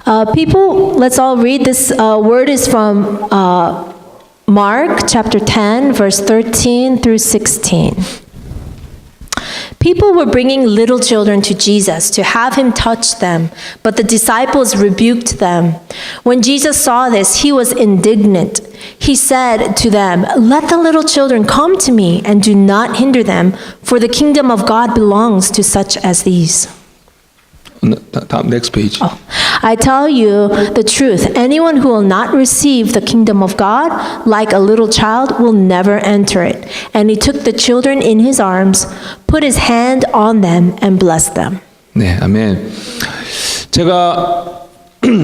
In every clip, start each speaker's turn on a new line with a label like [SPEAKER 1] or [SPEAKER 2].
[SPEAKER 1] Let's all read this word is from Mark chapter 10, verse 13 through 16. People were bringing little children to Jesus to have him touch them, but the disciples rebuked them. When Jesus saw this, he was indignant. He said to them, "Let the little children come to me, and do not hinder them, for the kingdom of God belongs to such as these."
[SPEAKER 2] Next page.
[SPEAKER 1] I tell you the truth, anyone who will not receive the kingdom of God like a little child will never enter it. And he took the children in his arms, put his hand on them, and blessed them.
[SPEAKER 2] 네, 아멘. 제가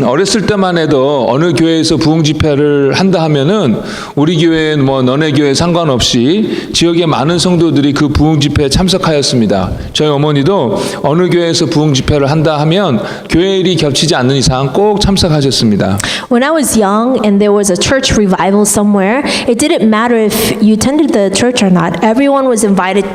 [SPEAKER 2] 어렸을 때만 해도 어느 교회에서 부흥 집회를 한다 하면은 우리 교회는 뭐 너네 교회 상관없이 지역의 많은 성도들이 그 부흥 집회에 참석하였습니다. 저희 어머니도 어느 교회에서 부흥 집회를 한다 하면 교회 일이 겹치지 않는 이상 꼭 참석하셨습니다.
[SPEAKER 1] When I was young and there was a church revival somewhere, it didn't matter if you attended the church or not. Everyone was invited,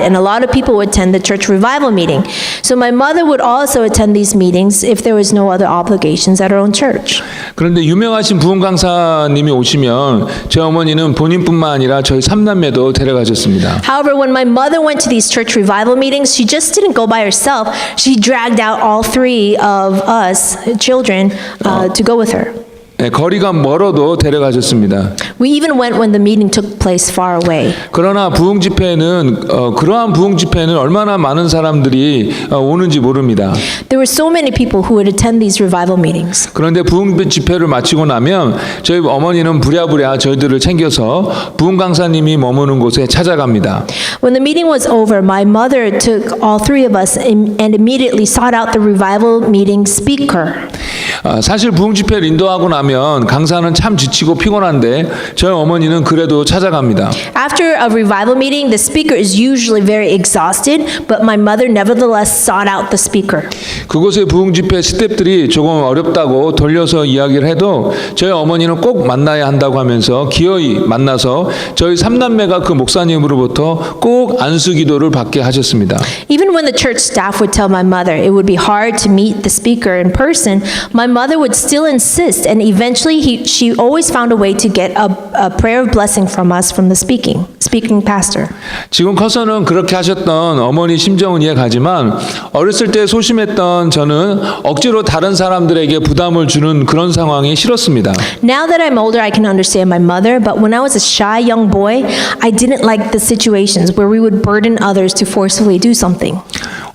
[SPEAKER 1] and a lot of people would attend the church revival meeting. So my mother would also attend these meetings if there was no other obligations at her own church.
[SPEAKER 2] 그런데 유명하신 부흥 강사님이 오시면 제 어머니는 본인뿐만 아니라 저희 삼남매도 데려가셨습니다.
[SPEAKER 1] However, when my mother went to these church revival meetings, she just didn't go by herself. She dragged out all three of us children to go with her.
[SPEAKER 2] 네, 거리가 멀어도 데려가셨습니다.
[SPEAKER 1] We even went when the meeting took place far away.
[SPEAKER 2] 그러나 부흥 집회는 그러한 부흥 집회는 얼마나 많은 사람들이 오는지 모릅니다.
[SPEAKER 1] There were so many people who would attend these revival meetings.
[SPEAKER 2] 그런데 부흥 집회를 마치고 나면 저희 어머니는 부랴부랴 저희들을 챙겨서 부흥 강사님이 머무는 곳에 찾아갑니다.
[SPEAKER 1] When the meeting was over, my mother took all three of us and immediately sought out the revival meeting speaker.
[SPEAKER 2] 사실 부흥 집회를 인도하고 나면 강사는 참 지치고 피곤한데 저희 어머니는 그래도 찾아갑니다.
[SPEAKER 1] After a revival meeting, the speaker is usually very exhausted, but my mother nevertheless sought out the speaker.
[SPEAKER 2] 그곳의 부흥 집회 스태프들이 조금 어렵다고 돌려서 이야기를 해도 저희 어머니는 꼭 만나야 한다고 하면서 기어이 만나서 저희 삼남매가 그 목사님으로부터 꼭 안수기도를 받게 하셨습니다.
[SPEAKER 1] Even when the church staff would tell my mother it would be hard to meet the speaker in person, my mother would still insist, and eventually she always found a way to get a prayer of blessing from us from the speaking pastor.
[SPEAKER 2] 지금 커서는 그렇게 하셨던 어머니 심정은 이해가지만 어렸을 때 소심했던 저는 억지로 다른 사람들에게 부담을 주는 그런 상황이 싫었습니다.
[SPEAKER 1] Now that I'm older, I can understand my mother, but when I was a shy young boy, I didn't like the situations where we would burden others to forcefully do something.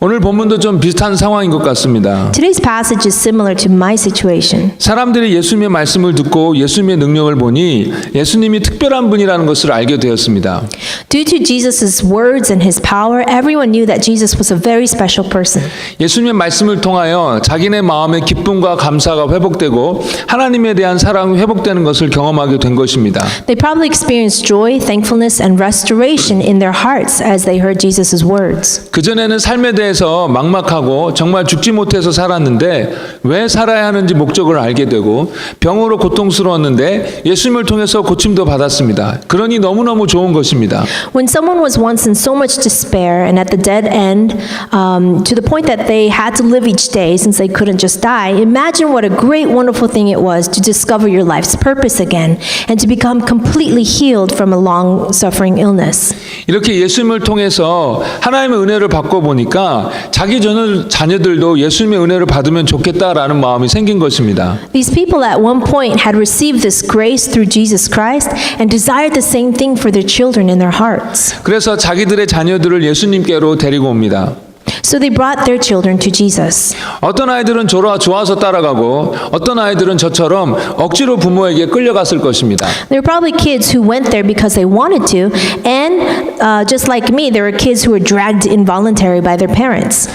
[SPEAKER 2] 오늘 본문도 좀 비슷한 상황인 것 같습니다.
[SPEAKER 1] Today's passage is similar to my situation.
[SPEAKER 2] 사람들이 예수님의 말씀을 듣고 예수님의 능력을 보니 예수님이 특별한 분이라는 것을 알게 되었습니다.
[SPEAKER 1] Due to Jesus' words and his power, everyone knew that Jesus was a very special person.
[SPEAKER 2] 예수님의 말씀을 통하여 자기네 마음의 기쁨과 감사가 회복되고 하나님에 대한 사랑이 회복되는 것을 경험하게 된 것입니다.
[SPEAKER 1] They probably experienced joy, thankfulness, and restoration in their hearts as they heard Jesus' words.
[SPEAKER 2] 그전에는 삶에 대해서 막막하고 정말 죽지 못해서 살았는데 왜 살아야 하는지 목적을 알게 되고 병으로 고통스러웠는데 예수님을 통해서 고침도 받았습니다. 그러니 너무너무 좋은 것입니다.
[SPEAKER 1] When someone was once in so much despair and at the dead end, to the point that they had to live each day since they couldn't just die, imagine what a great, wonderful thing it was to discover your life's purpose again and to become completely healed from a long-suffering illness.
[SPEAKER 2] 이렇게 예수님을 통해서 하나님의 은혜를 받고 보니까 자기 자녀들도 예수님의 은혜를 받으면 좋겠다라는 마음이 생긴 것입니다.
[SPEAKER 1] These people at one point had received this grace through Jesus Christ and desired the same thing for their children in their hearts.
[SPEAKER 2] 그래서 자기들의 자녀들을 예수님께로 데리고 옵니다.
[SPEAKER 1] So they brought their children to Jesus.
[SPEAKER 2] 어떤 아이들은 좋아서 따라가고 어떤 아이들은 저처럼 억지로 부모에게 끌려갔을 것입니다.
[SPEAKER 1] There were probably kids who went there because they wanted to, and just like me, there were kids who were dragged involuntarily by their parents.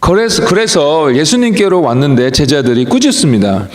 [SPEAKER 2] 그래서 예수님께로 왔는데 제자들이 꾸짖습니다.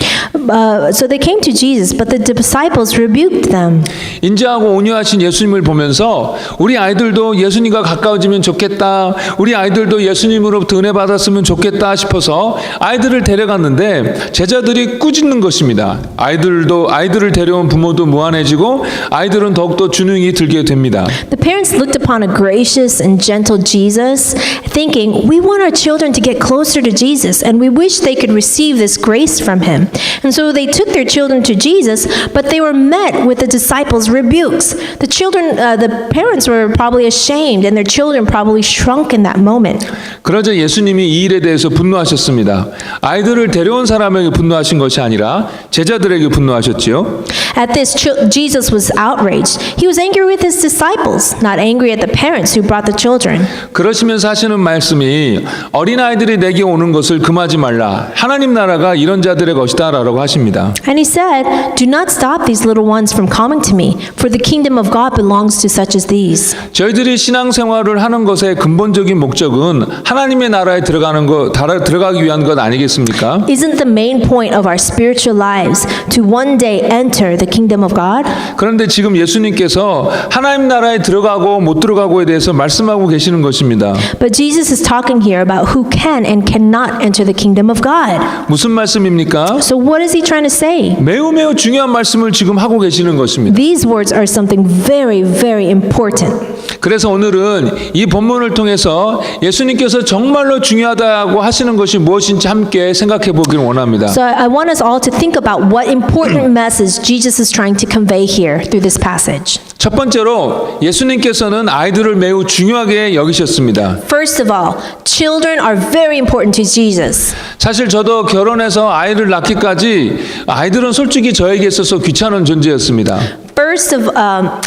[SPEAKER 1] So they came to Jesus, but the disciples rebuked them.
[SPEAKER 2] 인자하고 온유하신 예수님을 보면서 우리 아이들도 예수님과 가까워지면 좋겠다. 우리 아이들도 예수님으로부터 은혜 받았으면 좋겠다 싶어서 아이들을 데려갔는데 제자들이 꾸짖는 것입니다. 아이들을 데려온 부모도 무안해지고 아이들은 더욱더 주눅이 들게 됩니다.
[SPEAKER 1] The parents looked upon a gracious and gentle Jesus, thinking, we want our children to get closer to Jesus, and we wish they could receive this grace from him. And so they took their children to Jesus, but they were met with the disciples' rebukes. The parents were probably ashamed, and their children probably shrunk in that moment.
[SPEAKER 2] 그러자 예수님이 이 일에 대해서 분노하셨습니다. 아이들을 데려온 사람에게 분노하신 것이 아니라 제자들에게 분노하셨지요.
[SPEAKER 1] At this, Jesus was outraged. He was angry with his disciples, not angry at the parents who brought the children.
[SPEAKER 2] 그러시면서 하시는 말씀이 어린아이들이 내게 오는 것을 금하지 말라. 하나님 나라가 이런 자들의 것이다라고 하십니다.
[SPEAKER 1] And he said, do not stop these little ones from coming to me, for the kingdom of God belongs to such as these.
[SPEAKER 2] 저희들이 신앙생활을 하는 것의 근본적인 목적은 하나님의 나라에 들어가기 위한 것 아니겠습니까?
[SPEAKER 1] Isn't the main point of our spiritual lives to one day enter the kingdom of God?
[SPEAKER 2] 그런데 지금 예수님께서 하나님 나라에 들어가고 못 들어가고에 대해서 말씀하고 계시는 것입니다.
[SPEAKER 1] But Jesus is talking here about who can and cannot enter the kingdom of God.
[SPEAKER 2] 무슨 말씀입니까?
[SPEAKER 1] So what is he trying to say?
[SPEAKER 2] 매우 중요한 말씀을 지금 하고 계시는 것입니다.
[SPEAKER 1] These words are something very, very important.
[SPEAKER 2] 그래서 오늘은 이 본문을 통해서 예수님께서 정말로 중요하다고 하시는 것이 무엇인지 함께 생각해 보기를 원합니다.
[SPEAKER 1] So I want us all to think about what important message Jesus is trying to convey here through this passage.
[SPEAKER 2] 첫 번째로 예수님께서는 아이들을 매우 중요하게 여기셨습니다.
[SPEAKER 1] First of all, children are very important to Jesus.
[SPEAKER 2] 사실 저도 결혼해서 아이를 낳기까지 아이들은 솔직히 저에게 있어서 귀찮은 존재였습니다.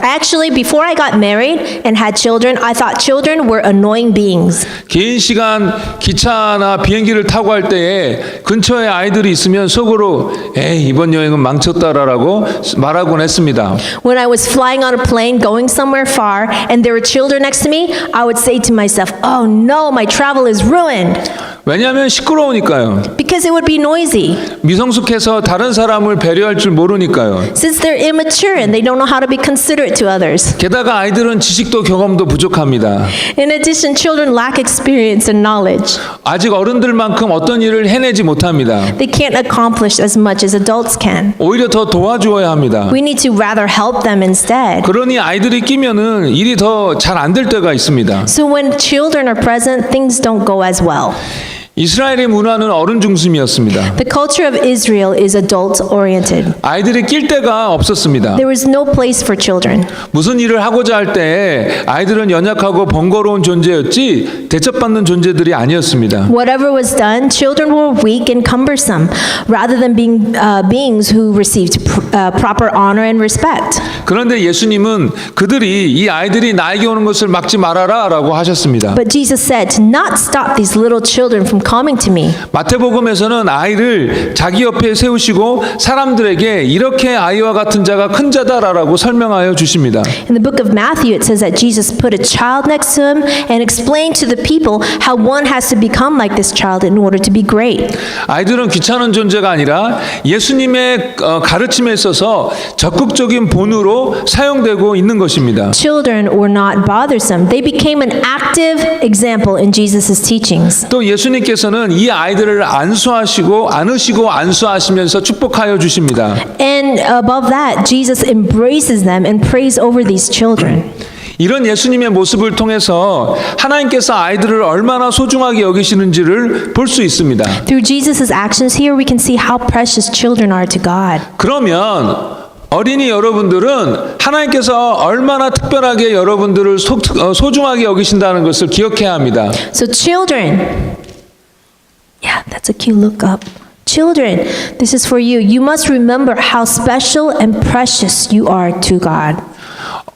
[SPEAKER 1] Actually, before I got married and had children, I thought children were annoying beings.
[SPEAKER 2] 긴 시간 기차나 비행기를 타고 할 때에 근처에 아이들이 있으면 속으로 에이 이번 여행은 망쳤다라고 말하곤 했습니다.
[SPEAKER 1] When I was flying on a plane going somewhere far and there were children next to me, I would say to myself, "Oh no, my travel is ruined."
[SPEAKER 2] 왜냐하면 시끄러우니까요.
[SPEAKER 1] Because it would be noisy.
[SPEAKER 2] 미성숙해서 다른 사람을 배려할 줄 모르니까요.
[SPEAKER 1] Since they're immature and they don't know how to be considerate to others.
[SPEAKER 2] 게다가 아이들은 지식도 경험도 부족합니다.
[SPEAKER 1] In addition, children lack experience and knowledge.
[SPEAKER 2] 아직 어른들만큼 어떤 일을 해내지 못합니다.
[SPEAKER 1] They can't accomplish as much as adults can.
[SPEAKER 2] 오히려 더 도와주어야 합니다.
[SPEAKER 1] We need to rather help them instead.
[SPEAKER 2] 그러니 아이들이 끼면은 일이 더 잘 안 될 때가 있습니다.
[SPEAKER 1] So when children are present, things don't go as well.
[SPEAKER 2] 이스라엘의 문화는 어른 중심이었습니다.
[SPEAKER 1] The culture of Israel is adult-oriented.
[SPEAKER 2] 아이들이 낄 데가 없었습니다.
[SPEAKER 1] There was no place for children.
[SPEAKER 2] 무슨 일을 하고자 할 때 아이들은 연약하고 번거로운 존재였지 대접받는 존재들이 아니었습니다.
[SPEAKER 1] Whatever was done, children were weak and cumbersome, rather than being beings who received proper honor and respect.
[SPEAKER 2] 그런데 예수님은 그들이 이 아이들이 나에게 오는 것을 막지 말아라라고 하셨습니다.
[SPEAKER 1] But Jesus said to not stop these little children from coming to me.
[SPEAKER 2] 마태복음에서는 아이를 자기 옆에 세우시고 사람들에게 이렇게 아이와 같은 자가 큰 자다라고 설명하여 주십니다.
[SPEAKER 1] In the book of Matthew, it says that Jesus put a child next to him and explained to the people how one has to become like this child in order to be great.
[SPEAKER 2] 아이들은 귀찮은 존재가 아니라 예수님의 가르침에 있어서 적극적인 본으로 사용되고 있는 것입니다.
[SPEAKER 1] Children were not bothersome. They became an active example in Jesus' teachings.
[SPEAKER 2] 또 예수님께서는 이 아이들을 안수하시고 안으시고 안수하시면서 축복하여 주십니다.
[SPEAKER 1] And above that, Jesus embraces them and prays over these children.
[SPEAKER 2] 이런 예수님의 모습을 통해서 하나님께서 아이들을 얼마나 소중하게 여기시는지를 볼 수 있습니다.
[SPEAKER 1] Through Jesus' actions here, we can see how precious children are to God.
[SPEAKER 2] 그러면 어린이 여러분들은 하나님께서 얼마나 특별하게 여러분들을 소중하게 여기신다는 것을 기억해야 합니다.
[SPEAKER 1] So children, yeah, that's a cue. Look up. Children, this is for you. You must remember how special and precious you are to God.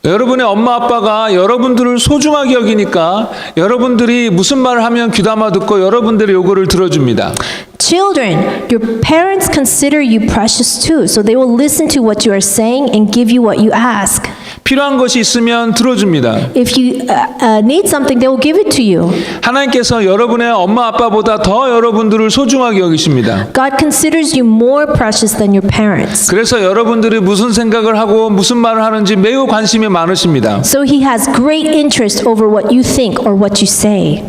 [SPEAKER 2] 여러분의 엄마 아빠가 여러분들을 소중하게 여기니까 여러분들이 무슨 말을 하면 귀담아 듣고 여러분들의 요구를 들어줍니다.
[SPEAKER 1] Children, your parents consider you precious too, so they will listen to what you are saying and give you what you ask.
[SPEAKER 2] 필요한 것이 있으면 들어줍니다.
[SPEAKER 1] If you need something, they will give it to you.
[SPEAKER 2] 하나님께서 여러분의 엄마 아빠보다 더 여러분들을 소중하게 여기십니다.
[SPEAKER 1] God considers you more precious than your parents.
[SPEAKER 2] 그래서 여러분들이 무슨 생각을 하고 무슨 말을 하는지 매우 관심이 많으십니다.
[SPEAKER 1] So he has great interest over what you think or what you say.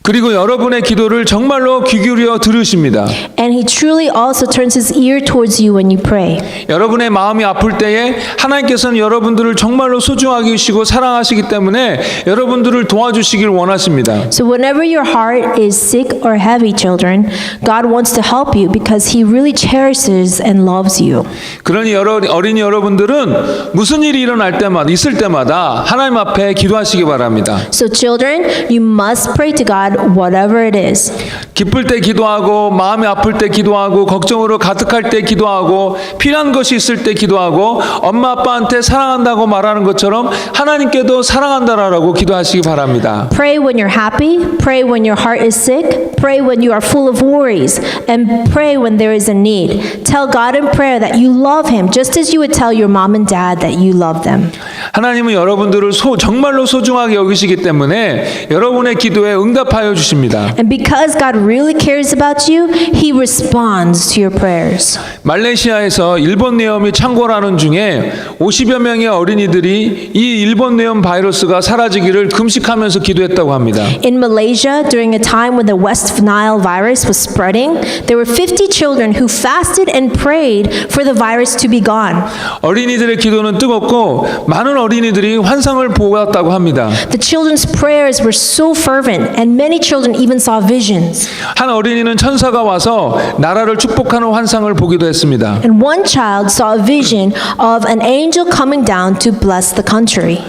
[SPEAKER 2] 그리고 여러분의 기도를 정말로 귀 기울여 들으십니다.
[SPEAKER 1] And he truly also turns his ear towards you when you pray.
[SPEAKER 2] 여러분의 마음이 아플 때에 하나님께서는 여러분들을 정말로 소중하게 여기시고 사랑하시기 때문에 여러분들을 도와주시길 원하십니다.
[SPEAKER 1] So whenever your heart is sick or heavy, children, God wants to help you because he really cherishes and loves you.
[SPEAKER 2] 그러니 어린이 여러분들은 무슨 일이 일어날 때마다 있을 때마다 하나님 앞에 기도하시기 바랍니다.
[SPEAKER 1] So children, you must pray to God whatever it is.
[SPEAKER 2] 기쁠 때 기도하고 마음이 아플 때 기도하고 걱정으로 가득할 때 기도하고 필요한 것이 있을 때 기도하고 엄마 아빠한테 사랑한다고 말하는 것처럼 하나님께도 사랑한다라고 기도하시기 바랍니다.
[SPEAKER 1] Pray when you're happy, pray when your heart is sick, pray when you are full of worries, and pray when there is a need. Tell God in prayer that you love him just as you would tell your mom and dad that you love them.
[SPEAKER 2] 하나님은 여러분들을 정말로 소중하게 여기시기 때문에 여러분의 기도에 응답하여 주십니다.
[SPEAKER 1] And because God really cares about you, he responds to your prayers.
[SPEAKER 2] 말레이시아에서 일본 뇌염이 창궐하는 중에 50여 명의 어린이들이 이 일본 뇌염 바이러스가 사라지기를 금식하면서 기도했다고 합니다.
[SPEAKER 1] In Malaysia, during a time when the West Nile virus was spreading, there were 50 children who fasted and prayed for the virus to be gone.
[SPEAKER 2] 어린이들의 기도는 뜨겁고 많은 어린이들이 환상을 보았다고 합니다.
[SPEAKER 1] The children's prayers were so fervent, and many children even saw visions.
[SPEAKER 2] 한 어린이는 천사가 와서 나라를 축복하는 환상을 보기도 했습니다.
[SPEAKER 1] And one child saw a vision of an angel coming down to bless the country.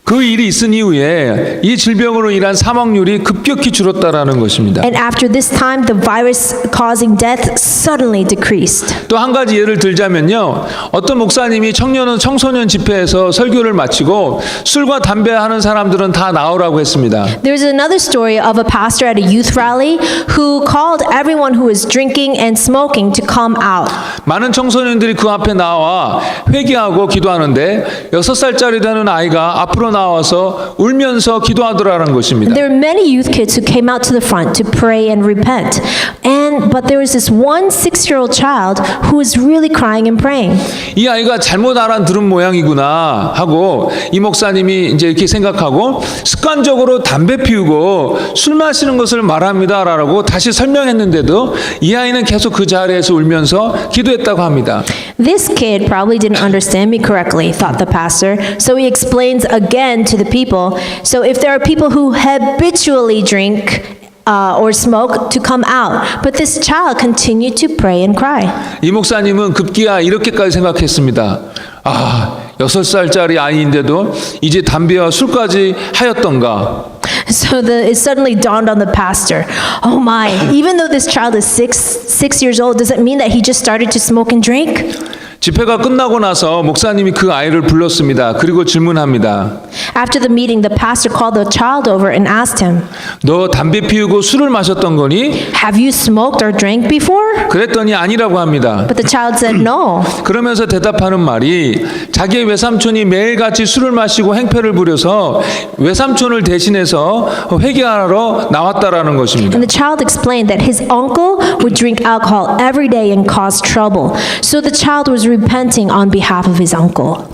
[SPEAKER 2] 그 일이 있은 이후에 이 질병으로 인한 사망률이 급격히 줄었다라는 것입니다.
[SPEAKER 1] And after this time, the virus causing death suddenly decreased.
[SPEAKER 2] 또 한 가지 예를 들자면요. 어떤 목사님이 청소년 집회에서 설교를 마치고 술과 담배 하는 사람들은 다 나오라고 했습니다.
[SPEAKER 1] There's another story of a pastor at a youth rally who called everyone who was drinking and smoking to come out.
[SPEAKER 2] 많은 청소년들이 그 앞에 나와 회개하고 기도하는데 6살짜리 되는 아이가 앞으로 나와서 울면서 기도하더라는 것입니다.
[SPEAKER 1] There were many youth kids who came out to the front to pray and repent. But there was this one 6-year-old child who was really crying and praying.
[SPEAKER 2] 이 아이가 잘못 알아들은 모양이구나 하고 이 목사님이 이제 이렇게 생각하고 습관적으로 담배 피우고 술 마시는 것을 말합니다라고 다시 설명했는데도 이 아이는 계속 그 자리에서 울면서 기도했다고 합니다.
[SPEAKER 1] This kid probably didn't understand me correctly, thought the pastor. So he explains again to the people. So if there are people who habitually drink or smoke, to come out. But this child continued to pray and cry.
[SPEAKER 2] 이 목사님은 급기야 이렇게까지 생각했습니다. 6살짜리 아이인데도 이제 담배와 술까지 하였던가.
[SPEAKER 1] So it suddenly dawned on the pastor, oh my, even though this child is six years old, does it mean that he just started to smoke and drink?
[SPEAKER 2] 집회가 끝나고 나서 목사님이 그 아이를 불렀습니다. 그리고 질문합니다.
[SPEAKER 1] After the meeting, the pastor called the child over and asked him,
[SPEAKER 2] 너 담배 피우고 술을 마셨던 거니?
[SPEAKER 1] have you smoked or drank before?
[SPEAKER 2] 그랬더니 아니라고 합니다.
[SPEAKER 1] But the child said no.
[SPEAKER 2] 그러면서 대답하는 말이 자기의 외삼촌이 매일같이 술을 마시고 행패를 부려서 외삼촌을 대신해서 회개하러 나왔다라는 것입니다.
[SPEAKER 1] And the child explained that his uncle would drink alcohol every day and cause trouble. So the child was repenting on behalf of his uncle.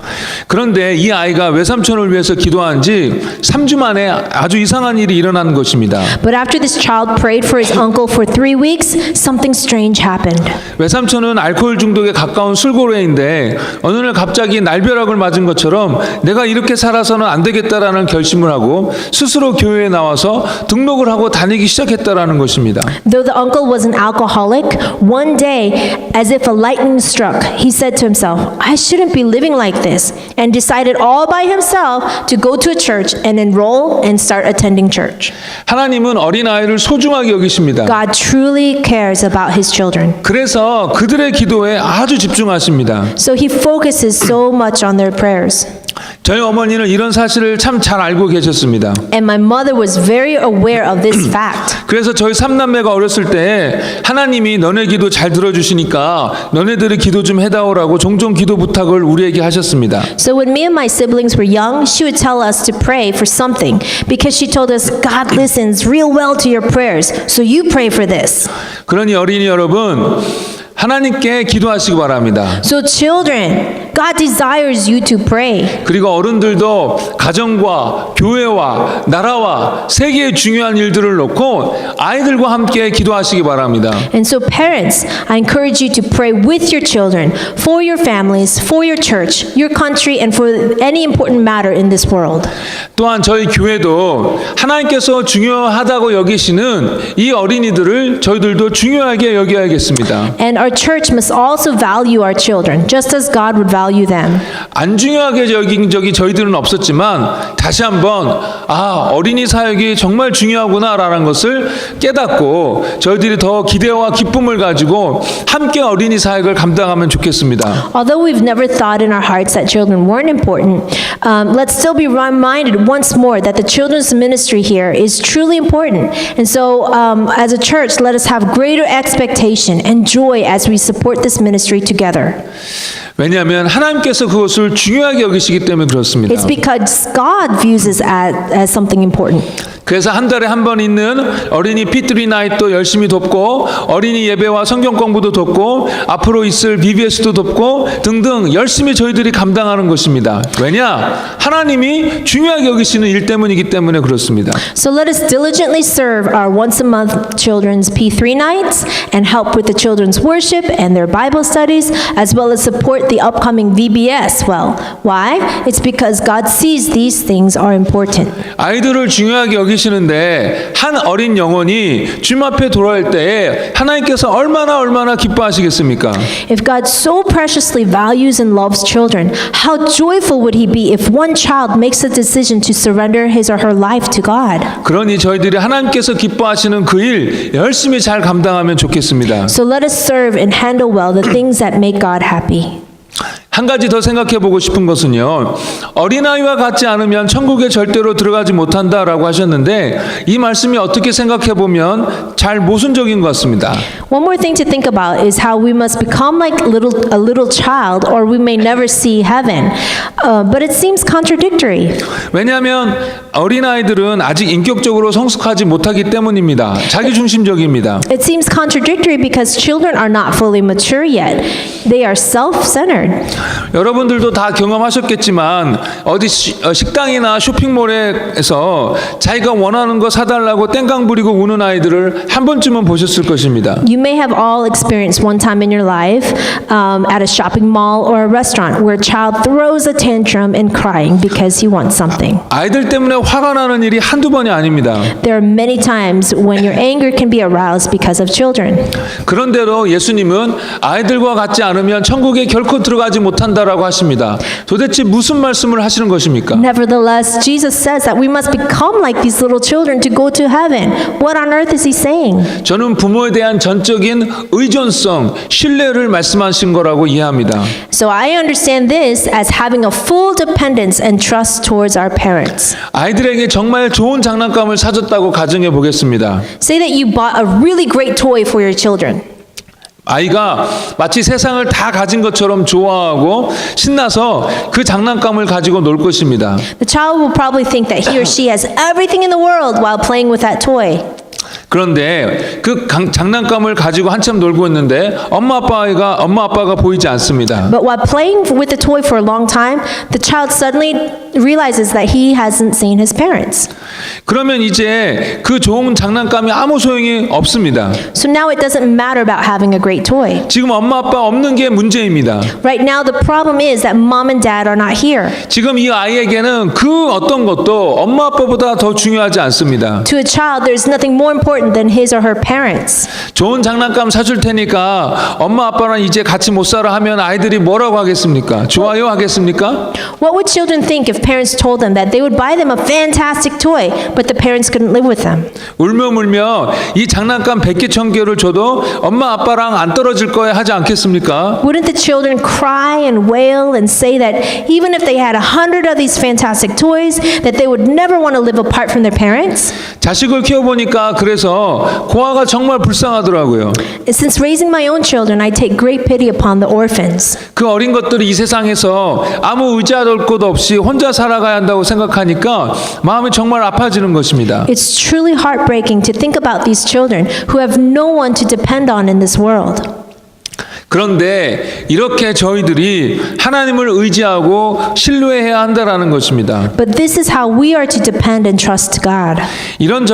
[SPEAKER 2] 그런데 이 아이가 외삼촌을 위해서 기도한 지 3주 만에 아주 이상한 일이 일어난 것입니다.
[SPEAKER 1] But after this child prayed for his uncle for 3 weeks, something strange happened.
[SPEAKER 2] 외삼촌은 알코올 중독에 가까운 술고래인데 어느 날 갑자기 날벼락을 맞은 것처럼 내가 이렇게 살아서는 안 되겠다라는 결심을 하고 스스로 교회에 나와서 등록을 하고 다니기 시작했다라는 것입니다.
[SPEAKER 1] Though the uncle was an alcoholic, one day, as if a lightning struck, he said to himself, I shouldn't be living like this, and decided all by himself to go to a church and enroll and start attending church.
[SPEAKER 2] 하나님은 어린아이를 소중하게 여기십니다.
[SPEAKER 1] God truly cares about his children.
[SPEAKER 2] 그래서 그들의 기도에 아주 집중하십니다.
[SPEAKER 1] So he focuses so much on their prayers.
[SPEAKER 2] 저희 어머니는 이런 사실을 참 잘 알고 계셨습니다.
[SPEAKER 1] And my mother was very aware of this fact.
[SPEAKER 2] 그래서 저희 삼남매가 어렸을 때 하나님이 너네 기도 잘 들어주시니까 너네들이 기도 좀 해다오라고 종종 기도 부탁을 우리에게 하셨습니다.
[SPEAKER 1] So when me and my siblings were young, she would tell us to pray for something because she told us God listens real well to your prayers. So you pray for this.
[SPEAKER 2] 그러니 어린이 여러분, 하나님께 기도하시기 바랍니다.
[SPEAKER 1] So children, God desires you to pray.
[SPEAKER 2] 그리고 어른들도 가정과 교회와 나라와 세계의 중요한 일들을 놓고 아이들과 함께 기도하시기 바랍니다.
[SPEAKER 1] And so parents, I encourage you to pray with your children, for your families, for your church, your country, and for any important matter in this world.
[SPEAKER 2] 또한 저희 교회도 하나님께서 중요하다고 여기시는 이 어린이들을 저희들도 중요하게 여겨야겠습니다.
[SPEAKER 1] And our church must also value our children, just as God would value them.
[SPEAKER 2] 안 중요하게 여긴 적이 저희들은 없었지만 다시 한번 어린이 사역이 정말 중요하구나라는 것을 깨닫고 저희들이 더 기대와 기쁨을 가지고 함께 어린이 사역을 감당하면 좋겠습니다.
[SPEAKER 1] Although we've never thought in our hearts that children weren't important, let's still be reminded once more that the children's ministry here is truly important. And so, as a church, let us have greater expectation and joy as we support this ministry together.
[SPEAKER 2] 왜냐하면 하나님께서 그것을 중요하게 여기시기 때문에 그렇습니다.
[SPEAKER 1] It's because God views it as something important.
[SPEAKER 2] 그래서 한 달에 한 번 있는 어린이 P3 나잇도 열심히 돕고 어린이 예배와 성경 공부도 돕고 앞으로 있을 BBS도 돕고 등등 열심히 저희들이 감당하는 것입니다. 왜냐? 하나님이 중요하게 여기시는 일 때문이기 때문에 그렇습니다.
[SPEAKER 1] So let us diligently serve our once a month children's P3 nights and help with the children's worship and their Bible studies as well as support the upcoming VBS. Well, why? It's because God sees these things are important.
[SPEAKER 2] 아이들을 중요하게 여기시는데 한 어린 영혼이 주님 앞에 돌아올 때에 하나님께서 얼마나 기뻐하시겠습니까?
[SPEAKER 1] If God so preciously values and loves children, how joyful would he be if one child makes a decision to surrender his or her life to God?
[SPEAKER 2] 그러니 저희들이 하나님께서 기뻐하시는 그 일 열심히 잘 감당하면 좋겠습니다.
[SPEAKER 1] So let us serve and handle well the things that make God happy.
[SPEAKER 2] 한 가지 더 생각해 보고 싶은 것은요. 어린아이와 같지 않으면 천국에 절대로 들어가지 못한다라고 하셨는데 이 말씀이 어떻게 생각해 보면 잘 모순적인 것 같습니다.
[SPEAKER 1] One more thing to think about is how we must become like a little child or we may never see heaven. But it seems contradictory.
[SPEAKER 2] 왜냐하면 어린아이들은 아직 인격적으로 성숙하지 못하기 때문입니다. 자기중심적입니다.
[SPEAKER 1] It seems contradictory because children are not fully mature yet. They are self-centered.
[SPEAKER 2] 여러분들도 다 경험하셨겠지만 어디 식당이나 쇼핑몰에서 자기가 원하는 거 사달라고 땡깡 부리고 우는 아이들을 한 번쯤은 보셨을 것입니다.
[SPEAKER 1] You may have all experienced one time in your life at a shopping mall or a restaurant where a child throws a tantrum and crying because he wants something.
[SPEAKER 2] 아이들 때문에 화가 나는 일이 한두 번이 아닙니다.
[SPEAKER 1] There are many times when your anger can be aroused because of children.
[SPEAKER 2] 그런데도 예수님은 아이들과 같지 않으면 천국에 결코 들어가지 못한다라고 하십니다. 도대체 무슨 말씀을 하시는 것입니까?
[SPEAKER 1] Nevertheless, Jesus says that we must become like these little children to go to heaven. What on earth is he saying?
[SPEAKER 2] 저는 부모에 대한 전적인 의존성, 신뢰를 말씀하신 거라고 이해합니다.
[SPEAKER 1] So I understand this as having a full dependence and trust towards our parents.
[SPEAKER 2] 아이들에게 정말 좋은 장난감을 사줬다고 가정해 보겠습니다.
[SPEAKER 1] Say that you bought a really great toy for your children.
[SPEAKER 2] 아이가 마치 세상을 다 가진 것처럼 좋아하고 신나서 그 장난감을 가지고 놀 것입니다.
[SPEAKER 1] The child will probably think that he or she has everything in the world while playing with that toy.
[SPEAKER 2] 그런데 그 장난감을 가지고 한참 놀고 있는데 엄마 아빠가 보이지 않습니다.
[SPEAKER 1] But while playing with the toy for a long time, the child suddenly realizes that he hasn't seen his parents.
[SPEAKER 2] 그러면 이제 그 좋은 장난감이 아무 소용이 없습니다.
[SPEAKER 1] So now it doesn't matter about having a great toy.
[SPEAKER 2] 지금 엄마 아빠 없는 게 문제입니다.
[SPEAKER 1] Right now the problem is that mom and dad are not here.
[SPEAKER 2] 지금 이 아이에게는 그 어떤 것도 엄마 아빠보다 더 중요하지 않습니다.
[SPEAKER 1] To a child, there's nothing more important than his or her parents.
[SPEAKER 2] 좋은 장난감 사줄 테니까 엄마 아빠랑 이제 같이 못 살아 하면 아이들이 뭐라고 하겠습니까? 좋아요 하겠습니까?
[SPEAKER 1] What would children think if parents told them that they would buy them a fantastic toy, but the parents couldn't live with them?
[SPEAKER 2] 울며 이 장난감 100개 1000개를 줘도 엄마 아빠랑 안 떨어질 거야 하지 않겠습니까?
[SPEAKER 1] Wouldn't the children cry and wail and say that even if they had 100 of these fantastic toys, that they would never want to live apart from their parents?
[SPEAKER 2] 자식을 키워보니까 그래서 고아가 정말 불쌍하더라고요.
[SPEAKER 1] Since raising my own children, I take great pity upon the orphans.
[SPEAKER 2] 그 어린 것들이 이 세상에서 아무 의지할 곳 없이 혼자 살아가야 한다고 생각하니까 마음이 정말 아파지는 것입니다.
[SPEAKER 1] It's truly heartbreaking to think about these children who have no one to depend on in this world.
[SPEAKER 2] 그런데 이렇게 저희들이 하나님을 의지하고 신뢰해야 한다라는 것입니다.
[SPEAKER 1] But this is how we are to depend and trust God.
[SPEAKER 2] 이런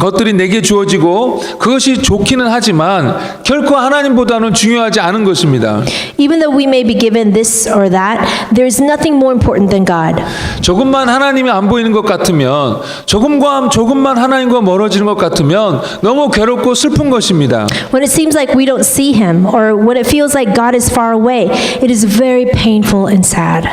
[SPEAKER 2] 것들이 내게 주어지고 그것이 좋기는 하지만 결코 하나님보다는 중요하지 않은 것입니다.
[SPEAKER 1] Even though we may be given this or that, there is nothing more important than God.
[SPEAKER 2] 조금만 하나님이 안 보이는 것 같으면 조금만 하나님과 멀어지는 것 같으면 너무 괴롭고 슬픈 것입니다.
[SPEAKER 1] When it seems like we don't see Him, or when it feels like God is far away, it is very painful and sad.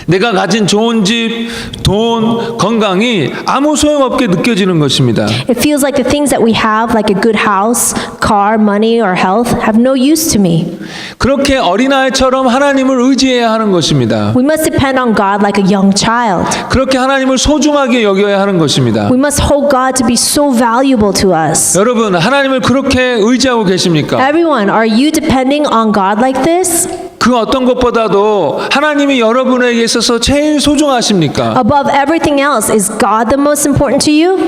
[SPEAKER 2] 내가 가진 좋은 집, 돈, 건강이 아무 소용없게 느껴지는 것입니다.
[SPEAKER 1] It feels like the things that we have, like a good house, car, money, or health, have no use to me.
[SPEAKER 2] 그렇게 어린아이처럼 하나님을 의지해야 하는 것입니다.
[SPEAKER 1] We must depend on God like a young child.
[SPEAKER 2] 그렇게 하나님을 소중하게 여겨야 하는 것입니다.
[SPEAKER 1] We must hold God to be so valuable to us.
[SPEAKER 2] 여러분, 하나님을 그렇게 의지하고 계십니까?
[SPEAKER 1] Everyone, are you depending on God like this?
[SPEAKER 2] 그 어떤 것보다도 하나님이 여러분에게 있어서 제일 소중하십니까?
[SPEAKER 1] Above everything else, is God the most important to you?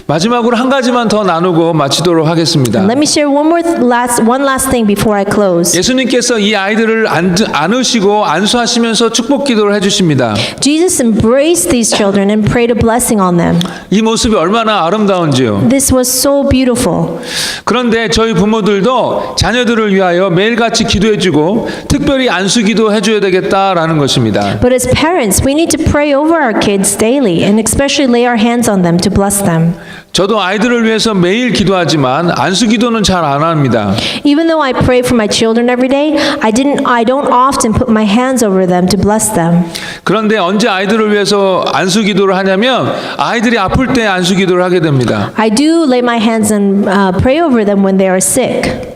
[SPEAKER 2] 마지막으로 한 가지만 더 나누고 마치도록 하겠습니다.
[SPEAKER 1] Let me share one last thing before I close.
[SPEAKER 2] 예수님께서 이 아이들을 안으시고 안수하시면서 축복 기도를 해주십니다.
[SPEAKER 1] Jesus embraced these children and prayed a blessing on them.
[SPEAKER 2] 이 모습이 얼마나 아름다운지요.
[SPEAKER 1] This was so beautiful.
[SPEAKER 2] 그런데 저희 부모들도 자녀들을 위하여 매일같이 기도해주고 특별히 안수기도 해줘야 되겠다라는 것입니다.
[SPEAKER 1] But as parents, we need to pray over our kids daily and especially lay our hands on them to bless them.
[SPEAKER 2] 저도 아이들을 위해서 매일 기도하지만 안수기도는 잘 안 합니다.
[SPEAKER 1] Even though I pray for my children every day, I don't often put my hands over them to bless them.
[SPEAKER 2] 그런데 언제 아이들을 위해서 안수기도를 하냐면 아이들이 아플 때 안수기도를 하게 됩니다.
[SPEAKER 1] I do lay my hands and pray over them when they are sick.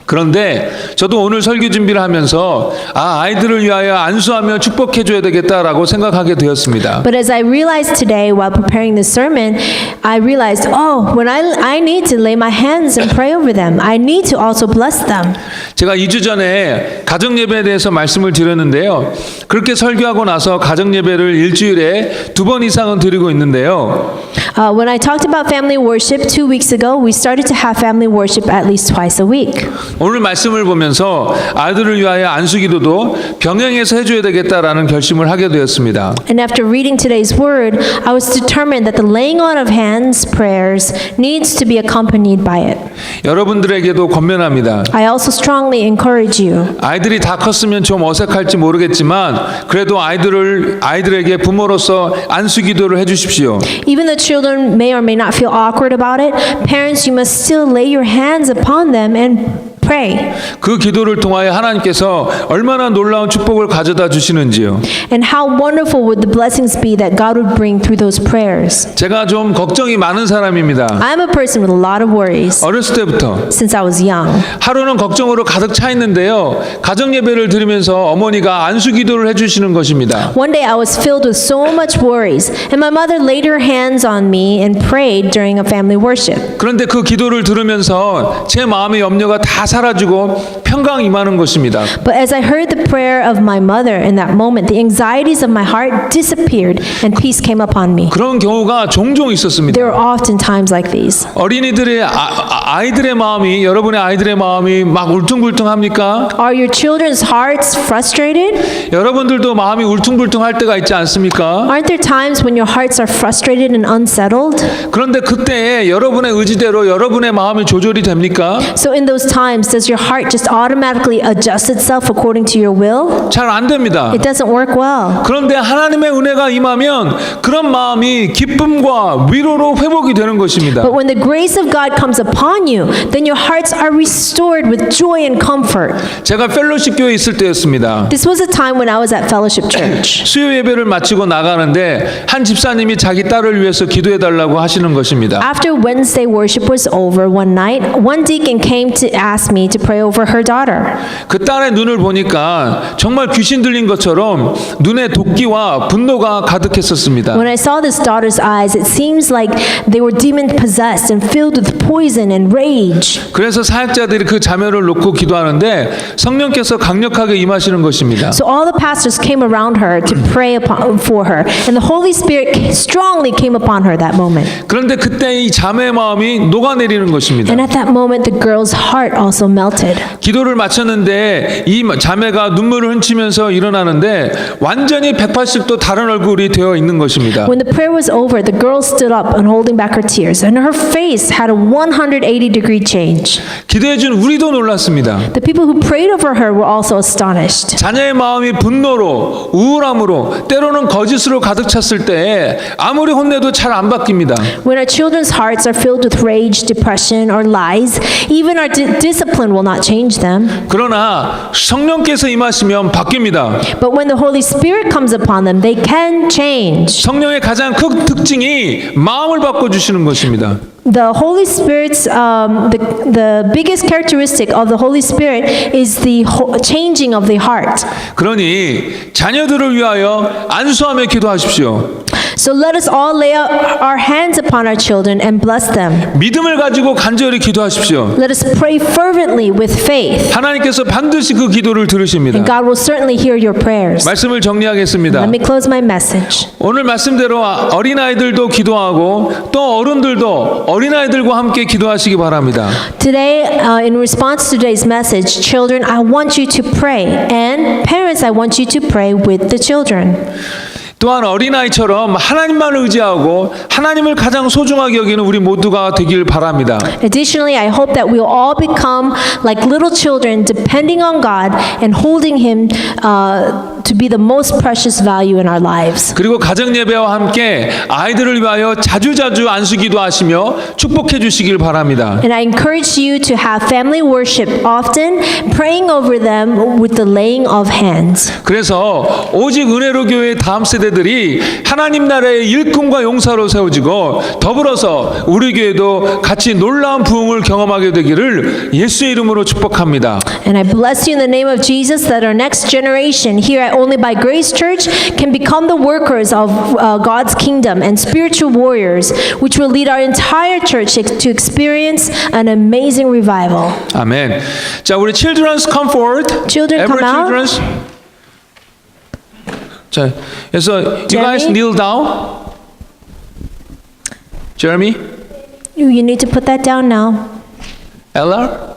[SPEAKER 2] 그런데 저도 오늘 설교 준비를 하면서 아이들을 위하여 안수하며 축복해 줘야 되겠다라고 생각하게 되었습니다.
[SPEAKER 1] But as I realized today while preparing this sermon, I realized, when I need to lay my hands and pray over them. I need to also bless them.
[SPEAKER 2] 제가 2주 전에 가정예배에 대해서 말씀을 드렸는데요. 그렇게 설교하고 나서 가정예배를 일주일에 2번 이상은 드리고 있는데요.
[SPEAKER 1] When I talked about family worship 2 weeks ago, we started to have family worship at least twice a week.
[SPEAKER 2] 오늘 말씀을 보면서 아이들을 위하여 안수기도도 병행해서 해줘야 되겠다라는 결심을 하게 되었습니다.
[SPEAKER 1] And after reading today's word, I was determined that the laying on of hands prayers needs to be accompanied by it.
[SPEAKER 2] 여러분들에게도 권면합니다.
[SPEAKER 1] I also strongly encourage you.
[SPEAKER 2] 아이들이 다 컸으면 좀 어색할지 모르겠지만 그래도 아이들에게 부모로서 안수기도를 해주십시오.
[SPEAKER 1] Even though children may or may not feel awkward about it, parents, you must still lay your hands upon them and pray.
[SPEAKER 2] 그 기도를 통하여 하나님께서 얼마나 놀라운 축복을 가져다 주시는지요.
[SPEAKER 1] And how wonderful would the blessings be that God would bring through those prayers.
[SPEAKER 2] 제가 좀 걱정이 많은 사람입니다.
[SPEAKER 1] I'm a person with a lot of worries
[SPEAKER 2] 어렸을 때부터
[SPEAKER 1] since I was young.
[SPEAKER 2] 하루는 걱정으로 가득 차 있는데요. 가정 예배를 드리면서 어머니가 안수 기도를 해주시는 것입니다.
[SPEAKER 1] One day I was filled with so much worries, and my mother laid her hands on me and prayed during a family worship.
[SPEAKER 2] 그런데 그 기도를 들으면서 제 마음의 염려가 다 사라지고 평강 임하는 것입니다.
[SPEAKER 1] But as I heard the prayer of my mother in that moment, the anxieties of my heart disappeared and peace came upon me.
[SPEAKER 2] 그런 경우가 종종 있었습니다.
[SPEAKER 1] There are often times like these.
[SPEAKER 2] 어린이들의 아이들의 마음이 여러분의 아이들의 마음이 막 울퉁불퉁합니까?
[SPEAKER 1] Are your children's hearts frustrated?
[SPEAKER 2] 여러분들도 마음이 울퉁불퉁할 때가 있지 않습니까?
[SPEAKER 1] Aren't there times when your hearts are frustrated and unsettled?
[SPEAKER 2] 그런데 그때 여러분의 의지대로 여러분의 마음이 조절이 됩니까?
[SPEAKER 1] So in those times, does your heart just automatically adjust itself according to your will?
[SPEAKER 2] 잘 안 됩니다.
[SPEAKER 1] It doesn't work well.
[SPEAKER 2] 그런데 하나님의 은혜가 임하면 그런 마음이 기쁨과 위로로 회복이 되는 것입니다.
[SPEAKER 1] But when the grace of God comes upon you, then your hearts are restored with joy and comfort.
[SPEAKER 2] 제가 펠로십 교회에 있을 때였습니다.
[SPEAKER 1] This was a time when I was at Fellowship Church.
[SPEAKER 2] 수요 예배를 마치고 나가는데 한 집사님이 자기 딸을 위해서 기도해 달라고 하시는 것입니다.
[SPEAKER 1] After Wednesday worship was over one night, one deacon came to ask me to pray over her daughter.
[SPEAKER 2] 그 딸의 눈을 보니까 정말 귀신 들린 것처럼 눈에 도끼와 분노가 가득했었습니다.
[SPEAKER 1] When I saw this daughter's eyes, it seems like they were demon possessed and filled with poison and rage.
[SPEAKER 2] 그래서 사역자들이 그 자매를 놓고 기도하는데 성령께서 강력하게 임하시는 것입니다.
[SPEAKER 1] So all the pastors came around her to pray for her, and the Holy Spirit strongly came upon her that moment.
[SPEAKER 2] 그런데 그때 이 자매의 마음이 녹아내리는 것입니다.
[SPEAKER 1] And at that moment, the girl's heart also melted.
[SPEAKER 2] 기도를 마쳤는데 이 자매가 눈물을 훔치면서 일어나는데 완전히 180도 다른 얼굴이 되어 있는 것입니다.
[SPEAKER 1] When the prayer was over, the girl stood up and holding back her tears, and her face had a 180-degree change.
[SPEAKER 2] 기도해 준 우리도 놀랐습니다.
[SPEAKER 1] The people who prayed over her were also astonished.
[SPEAKER 2] 자녀의 마음이 분노로 우울함으로 때로는 거짓으로 가득 찼을 때 아무리 혼내도 잘 안 바뀝니다.
[SPEAKER 1] When our children's hearts are filled with rage, depression, or lies, even our discipline will not change them.
[SPEAKER 2] 그러나 성령께서 임하시면 바뀝니다.
[SPEAKER 1] But when the Holy Spirit comes upon them, they can change.
[SPEAKER 2] 성령의 가장 큰 특징이 마음을 바꿔주시는 것입니다.
[SPEAKER 1] The Holy Spirit's the biggest characteristic of the Holy Spirit is the changing of the heart.
[SPEAKER 2] 그러니 자녀들을 위하여 안수하며 기도하십시오.
[SPEAKER 1] So let us all lay our hands upon our children and bless them.
[SPEAKER 2] 믿음을 가지고 간절히 기도하십시오.
[SPEAKER 1] Let us pray fervently with faith,
[SPEAKER 2] 하나님께서 반드시 그 기도를 들으십니다.
[SPEAKER 1] and God will certainly hear your prayers.
[SPEAKER 2] 말씀을 정리하겠습니다.
[SPEAKER 1] Let me close my message.
[SPEAKER 2] 오늘 말씀대로 어린아이들도 기도하고 또 어른들도 어린아이들과 함께 기도하시기 바랍니다.
[SPEAKER 1] Today, in response to today's message, children, I want you to pray, and parents, I want you to pray with the children.
[SPEAKER 2] 또한 어린아이처럼 하나님만 의지하고 하나님을 가장 소중하게 여기는 우리 모두가 되길 바랍니다.
[SPEAKER 1] Additionally, I hope that we'll all become like little children, depending on God and holding Him to be the most precious value in our lives.
[SPEAKER 2] 그리고 가정 예배와 함께 아이들을 위하여 자주자주 안수기도 하시며 축복해 주시길 바랍니다.
[SPEAKER 1] And I encourage you to have family worship often, praying over them with the laying of hands.
[SPEAKER 2] 그래서 오직 은혜로 교회의 다음 세대들이 하나님 나라의 일꾼과 용사로 세워지고 더불어서 우리 교회도 같이 놀라운 부흥을 경험하게 되기를 예수의 이름으로 축복합니다.
[SPEAKER 1] And I bless you in the name of Jesus that our next generation here at Only by Grace Church can become the workers of God's kingdom and spiritual warriors, which will lead our entire church to experience an amazing revival.
[SPEAKER 2] 아멘. 자, 우리 children's come forward.
[SPEAKER 1] Children
[SPEAKER 2] Every
[SPEAKER 1] come out.
[SPEAKER 2] children's. 자, 그래서 you guys
[SPEAKER 1] Jeremy?
[SPEAKER 2] kneel down. Jeremy,
[SPEAKER 1] You need to put that down now.
[SPEAKER 2] Ella,